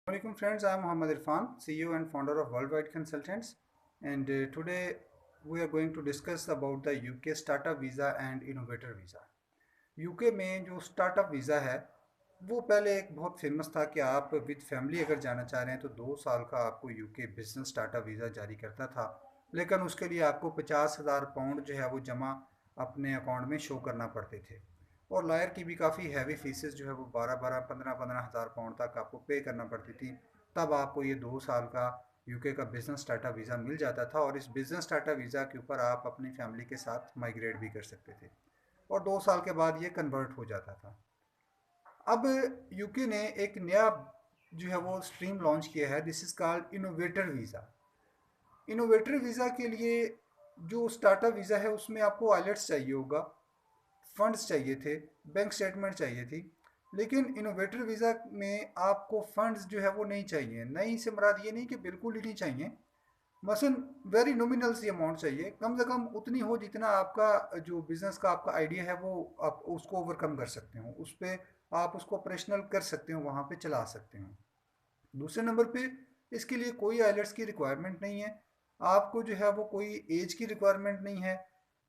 Assalamualaikum friends, I am Muhammad Irfan, CEO and founder of Worldwide Consultants, and today we are going to discuss about the UK Startup Visa and Innovator Visa. UK में जो startup visa है वो पहले एक बहुत famous था कि आप विद फैमिली अगर जाना चाह रहे हैं तो 2 साल का आपको यूके बिजनेस स्टार्टअप वीज़ा जारी करता था। लेकिन उसके लिए आपको 50,000 पाउंड जो है वो जमा अपने अकाउंट में शो करना पड़ते थे, और लॉयर की भी काफ़ी हैवी फीसेस जो है वो 12-15 हज़ार पाउंड तक आपको पे करना पड़ती थी। तब आपको ये 2 साल का यूके का बिजनेस स्टार्टअप वीज़ा मिल जाता था, और इस बिजनेस स्टार्टअप वीज़ा के ऊपर आप अपनी फैमिली के साथ माइग्रेट भी कर सकते थे, और 2 साल के बाद ये कन्वर्ट हो जाता था। अब यूके ने एक नया जो है वो स्ट्रीम लॉन्च किया है, this is called innovator visa. Innovator visa के लिए जो स्टार्टअप वीज़ा है उसमें आपको आइलेट्स चाहिए होगा, फंड्स चाहिए थे, बैंक स्टेटमेंट चाहिए थी। लेकिन इनोवेटर वीज़ा में आपको फंड्स जो है वो नहीं चाहिए। नहीं से मुराद ये नहीं कि बिल्कुल ही नहीं चाहिए, मसलन वेरी नॉमिनल सी अमाउंट चाहिए, कम से कम उतनी हो जितना आपका जो बिज़नेस का आपका आइडिया है वो आप उसको ओवरकम कर सकते हो, उस पर आप उसको ऑपरेशनल कर सकते हो, वहाँ पे चला सकते हो। दूसरे नंबर पे इसके लिए कोई आइलेट्स की रिक्वायरमेंट नहीं है, आपको जो है वो कोई एज की रिक्वायरमेंट नहीं है,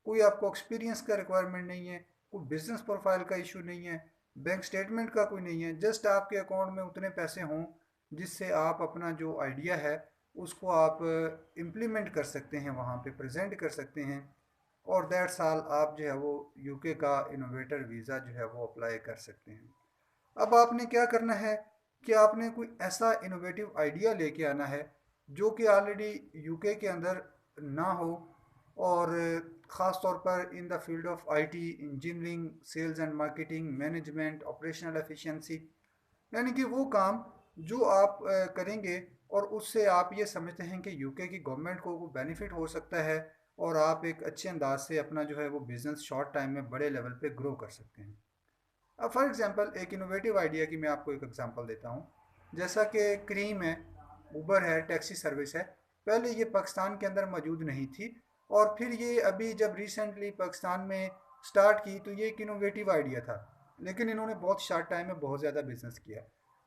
कोई आपको एक्सपीरियंस का रिक्वायरमेंट नहीं है, कोई बिजनेस प्रोफाइल का इशू नहीं है, बैंक स्टेटमेंट का कोई नहीं है। जस्ट आपके अकाउंट में उतने पैसे हों जिससे आप अपना जो आइडिया है उसको आप इम्प्लीमेंट कर सकते हैं, वहाँ पे प्रेजेंट कर सकते हैं, और दैट साल आप जो है वो यूके का इनोवेटर वीज़ा जो है वो अप्लाई कर सकते हैं। अब आपने क्या करना है कि आपने कोई ऐसा इनोवेटिव आइडिया लेके आना है जो कि ऑलरेडी यूके के अंदर ना हो, और ख़ास तौर पर in the field of IT, engineering, sales and marketing, management, operational efficiency, यानी कि वो काम जो आप करेंगे और उससे आप ये समझते हैं कि यूके की गवर्नमेंट को वो बेनिफिट हो सकता है, और आप एक अच्छे अंदाज से अपना जो है वो बिज़नेस शॉर्ट टाइम में बड़े लेवल पे ग्रो कर सकते हैं। अब फॉर एग्जांपल एक इनोवेटिव आइडिया की मैं आपको एक एग्जांपल देता हूँ। जैसा कि क्रीम है, उबर है, टैक्सी सर्विस है, पहले ये पाकिस्तान के अंदर मौजूद नहीं थी, और फिर ये अभी जब रिसेंटली पाकिस्तान में स्टार्ट की तो ये एक इनोवेटिव आइडिया था, लेकिन इन्होंने बहुत शार्ट टाइम में बहुत ज़्यादा बिजनेस किया।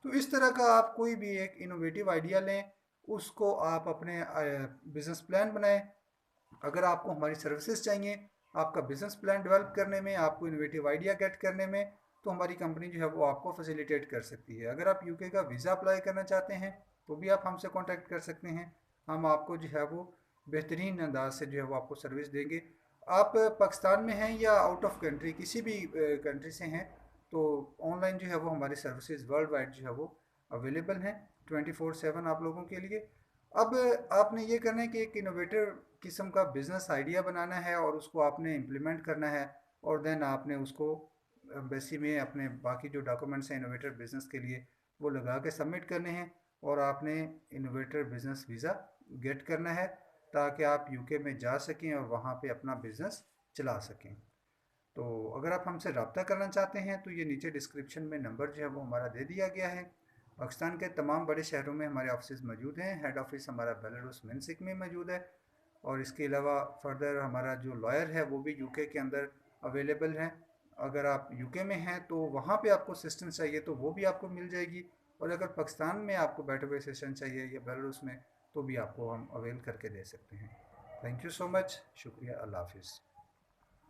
तो इस तरह का आप कोई भी एक इनोवेटिव आइडिया लें, उसको आप अपने बिजनेस प्लान बनाएं। अगर आपको हमारी सर्विसेज चाहिए आपका बिजनेस प्लान डेवलप करने में, आपको इनोवेटिव आइडिया गेट करने में, तो हमारी कंपनी जो है वो आपको फैसिलिटेट कर सकती है। अगर आप यूके का वीज़ा अप्लाई करना चाहते हैं तो भी आप हमसे कांटेक्ट कर सकते हैं, हम आपको जो है वो बेहतरीन अंदाज से जो है वो आपको सर्विस देंगे। आप पाकिस्तान में हैं या आउट ऑफ कंट्री किसी भी कंट्री से हैं, तो ऑनलाइन जो है वो हमारी सर्विसेज वर्ल्ड वाइड जो है वो अवेलेबल हैं 24/7 आप लोगों के लिए। अब आपने ये करना है कि एक इनोवेटिव किस्म का बिजनेस आइडिया बनाना है और उसको आपने इम्प्लीमेंट करना है, और देन आपने उसको बेसिक में अपने बाकी जो डॉक्यूमेंट्स हैं इनोवेटर बिजनेस के लिए वो लगा के सबमिट करने हैं, और आपने इनोवेटर बिजनेस वीज़ा गेट करना है ताकि आप यूके में जा सकें और वहाँ पे अपना बिजनेस चला सकें। तो अगर आप हमसे रब्ता करना चाहते हैं तो ये नीचे डिस्क्रिप्शन में नंबर जो है वो हमारा दे दिया गया है। पाकिस्तान के तमाम बड़े शहरों में हमारे ऑफिस मौजूद हैं। हेड ऑफिस हमारा बेलारूस मिन्स्क में मौजूद है, और इसके अलावा फर्दर हमारा जो लॉयर है वो भी यूके के अंदर अवेलेबल है। अगर आप यूके में हैं तो वहाँ पे आपको असिस्टेंस चाहिए तो वो भी आपको मिल जाएगी, और अगर पाकिस्तान में आपको बेटर वे असिस्टेंस चाहिए या बेलारूस में तो भी आपको हम अवेल करके दे सकते हैं। थैंक यू सो मच, शुक्रिया, अल्लाह हाफिज़।